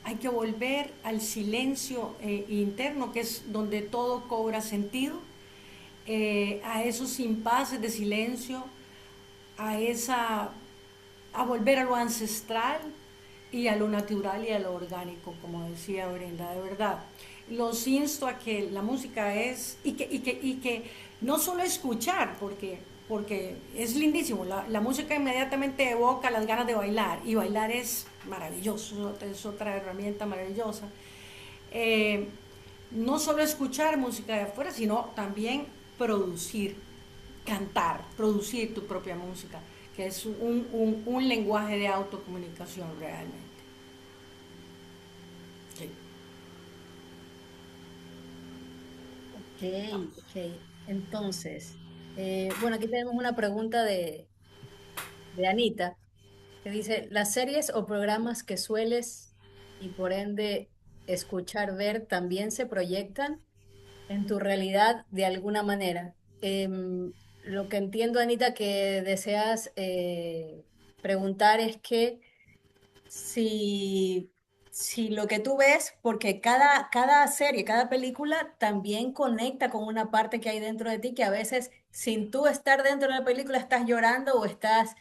hay que volver al silencio interno, que es donde todo cobra sentido, a esos impases de silencio, a esa, a volver a lo ancestral y a lo natural y a lo orgánico, como decía Brenda, de verdad. Los insto a que la música es, y que no solo escuchar, porque es lindísimo, la música inmediatamente evoca las ganas de bailar, y bailar es maravilloso, es otra herramienta maravillosa. Eh, no solo escuchar música de afuera, sino también producir, cantar, producir tu propia música, que es un lenguaje de autocomunicación realmente. Sí. Ok, ok. Entonces, bueno, aquí tenemos una pregunta de Anita, que dice, ¿las series o programas que sueles y por ende escuchar, ver, también se proyectan en tu realidad de alguna manera? Lo que entiendo, Anita, que deseas preguntar es que si, si lo que tú ves, porque cada serie, cada película también conecta con una parte que hay dentro de ti que a veces sin tú estar dentro de la película estás llorando o estás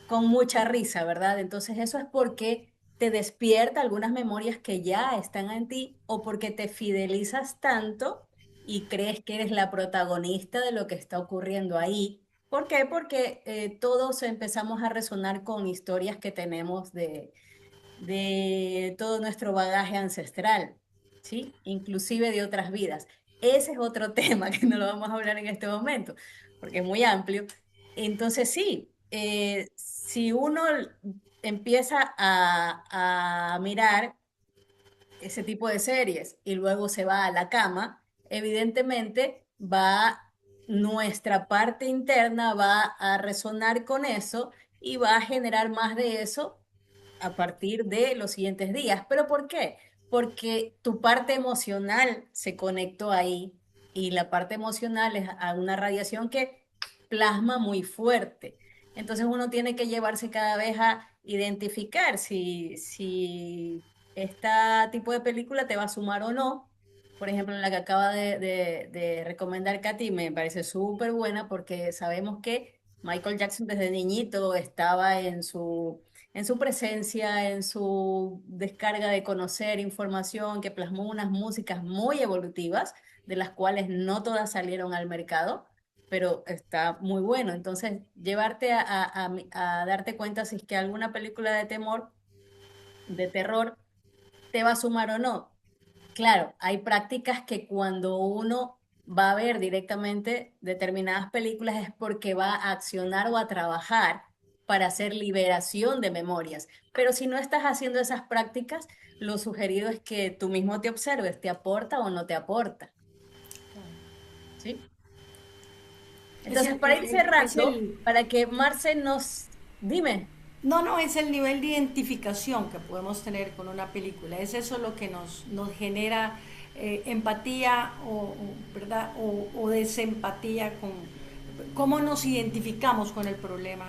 con mucha risa, ¿verdad? Entonces eso es porque te despierta algunas memorias que ya están en ti o porque te fidelizas tanto y crees que eres la protagonista de lo que está ocurriendo ahí. ¿Por qué? Porque todos empezamos a resonar con historias que tenemos de todo nuestro bagaje ancestral, ¿sí? Inclusive de otras vidas. Ese es otro tema que no lo vamos a hablar en este momento, porque es muy amplio. Entonces, sí, si uno empieza a mirar ese tipo de series y luego se va a la cama, evidentemente nuestra parte interna va a resonar con eso y va a generar más de eso a partir de los siguientes días. ¿Pero por qué? Porque tu parte emocional se conectó ahí y la parte emocional es a una radiación que plasma muy fuerte. Entonces uno tiene que llevarse cada vez a identificar si este tipo de película te va a sumar o no. Por ejemplo, en la que acaba de recomendar Katy, me parece súper buena porque sabemos que Michael Jackson desde niñito estaba en su presencia, en su descarga de conocer información, que plasmó unas músicas muy evolutivas, de las cuales no todas salieron al mercado, pero está muy bueno. Entonces, llevarte a darte cuenta si es que alguna película de temor, de terror, te va a sumar o no. Claro, hay prácticas que cuando uno va a ver directamente determinadas películas es porque va a accionar o a trabajar para hacer liberación de memorias. Pero si no estás haciendo esas prácticas, lo sugerido es que tú mismo te observes, ¿te aporta o no te aporta? ¿Sí? Es Entonces, el, para ir es cerrando, el, para que Marce nos... Dime. no, no, es el nivel de identificación que podemos tener con una película. Es eso lo que nos genera empatía ¿verdad? O desempatía con cómo nos identificamos con el problema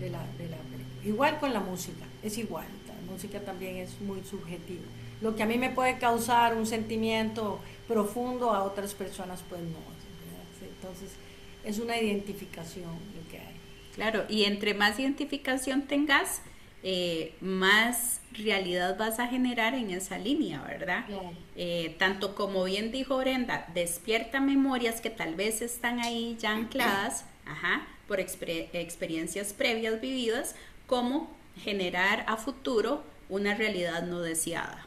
de la película. Igual con la música, es igual. La música también es muy subjetiva. Lo que a mí me puede causar un sentimiento profundo, a otras personas pues no. ¿Verdad? Entonces es una identificación lo que hay. Claro, y entre más identificación tengas, más realidad vas a generar en esa línea, ¿verdad? Claro. Tanto como bien dijo Brenda, despierta memorias que tal vez están ahí ya ancladas, ajá, por experiencias previas vividas, como generar a futuro una realidad no deseada,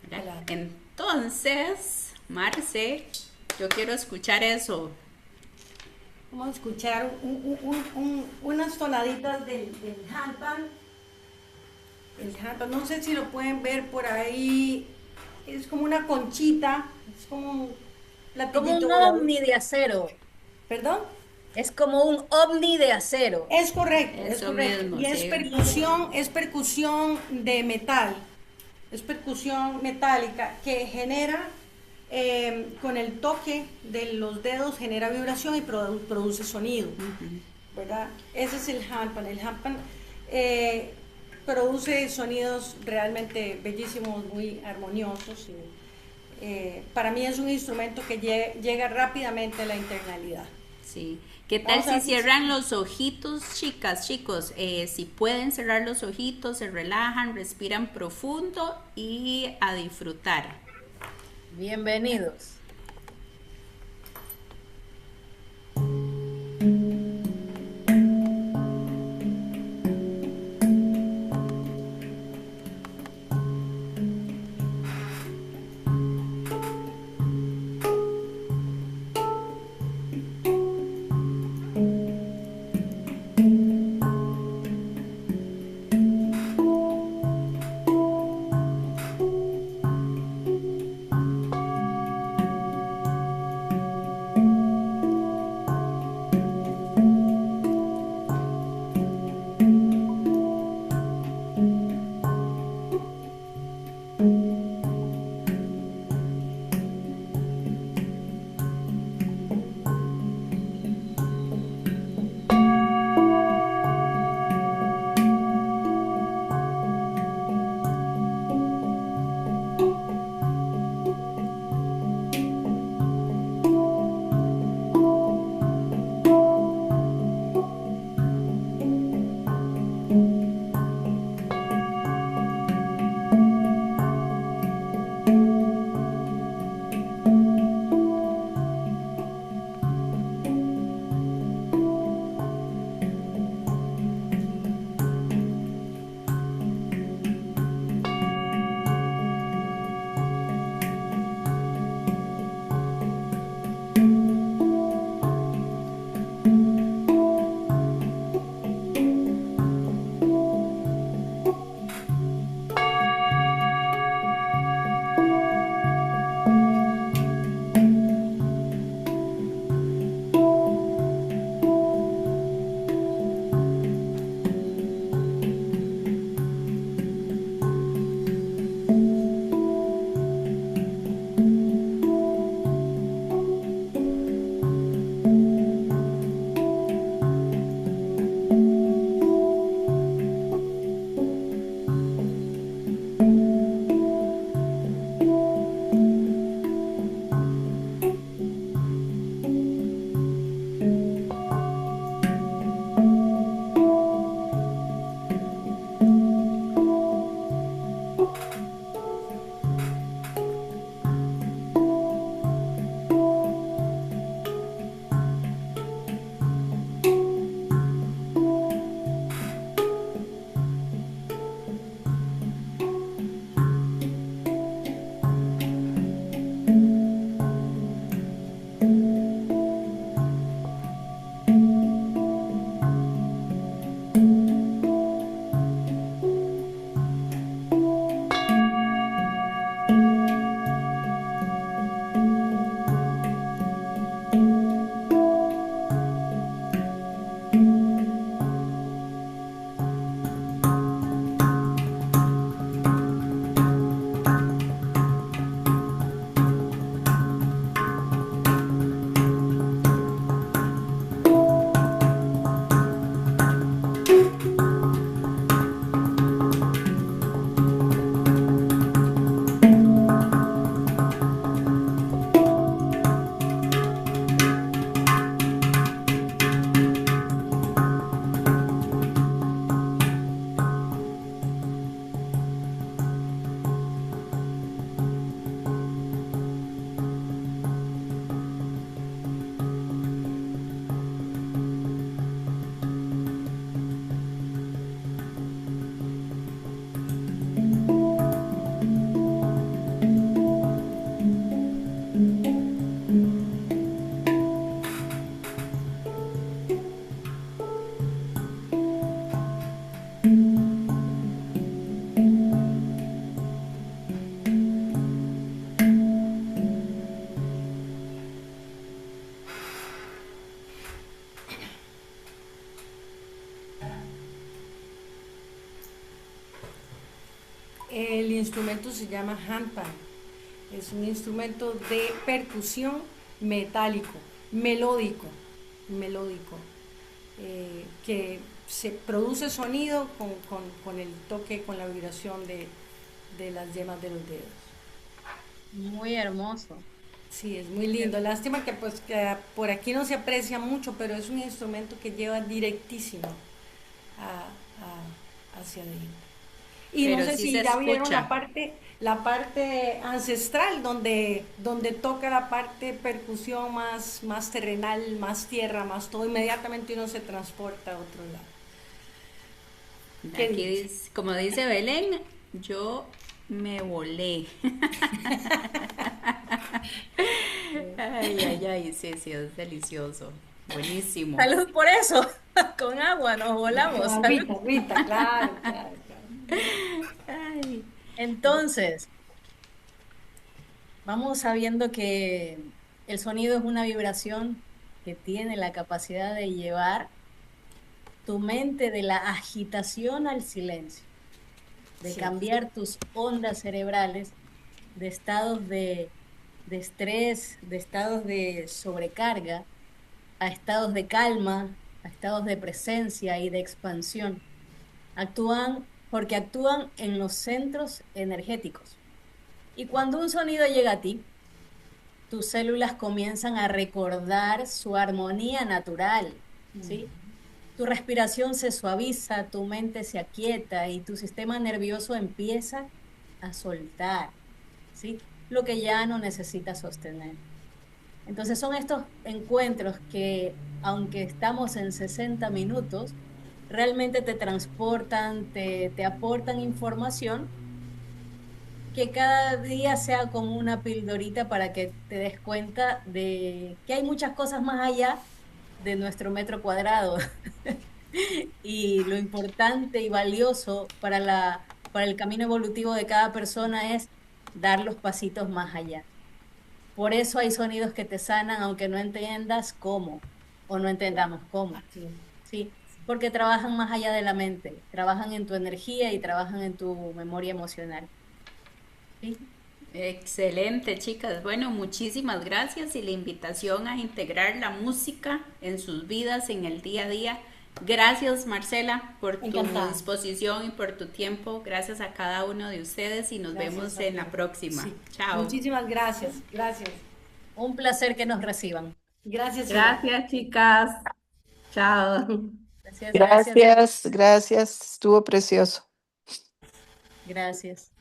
¿verdad? Claro. Entonces, Marce, yo quiero escuchar eso. Vamos a escuchar unas tonaditas del handpan. El handpan, no sé si lo pueden ver por ahí. Es como una conchita, es como un Como platillito un volador. ovni de acero. ¿Perdón? Es como un ovni de acero. Es correcto, es Eso correcto. mismo, Y sí. es percusión de metal, es percusión metálica que genera, con el toque de los dedos, genera vibración y produce sonido, ¿verdad? Ese es el handpan. El handpan produce sonidos realmente bellísimos, muy armoniosos. Y, para mí es un instrumento que llega rápidamente a la internalidad. Sí. ¿Qué tal Vamos a si ver si... cierran los ojitos, chicas, chicos? Si pueden cerrar los ojitos, se relajan, respiran profundo y a disfrutar. Bienvenidos. instrumento se llama handpan. Es un instrumento de percusión metálico, melódico, que se produce sonido con el toque, con la vibración de las yemas de los dedos. Muy hermoso. Sí, es muy lindo. Lástima que pues que por aquí no se aprecia mucho, pero es un instrumento que lleva directísimo hacia adentro. Y no Pero sé sí si se ya vieron escucha. la parte ancestral, donde toca la parte percusión más terrenal, más tierra, más todo, inmediatamente uno se transporta a otro lado. ¿Qué Aquí dice? dice, como dice Belén, yo me volé. Ay, ay, ay, sí, sí, es delicioso. Buenísimo. Salud por eso. Con agua nos Con volamos. Salud. agüita, agüita, claro, claro, claro. Ay, Entonces, vamos sabiendo que el sonido es una vibración que tiene la capacidad de llevar tu mente de la agitación al silencio, de Sí. cambiar tus ondas cerebrales de estados de estrés, de estados de sobrecarga, a estados de calma, a estados de presencia y de expansión. Actúan porque actúan en los centros energéticos. Y cuando un sonido llega a ti, tus células comienzan a recordar su armonía natural, ¿sí? Tu respiración se suaviza, tu mente se aquieta y tu sistema nervioso empieza a soltar, ¿sí? Lo que ya no necesita sostener. Entonces son estos encuentros que, aunque estamos en 60 minutos, realmente te transportan, te aportan información que cada día sea como una pildorita para que te des cuenta de que hay muchas cosas más allá de nuestro metro cuadrado. Y lo importante y valioso para para el camino evolutivo de cada persona es dar los pasitos más allá. Por eso hay sonidos que te sanan aunque no entiendas cómo o no entendamos cómo, Así es. ¿sí? Porque trabajan más allá de la mente, trabajan en tu energía y trabajan en tu memoria emocional, ¿sí? excelente, chicas. Bueno, muchísimas gracias y la invitación a integrar la música en sus vidas, en el día a día. Gracias, Marcela, por tu Encantada. disposición y por tu tiempo. Gracias a cada uno de ustedes y nos Gracias vemos a en la ustedes. próxima. Sí. Chao. Muchísimas gracias. Gracias. Un placer que nos reciban. Gracias igual. Gracias, chicas. Chao. Gracias, gracias, Gracias, gracias, estuvo precioso. gracias.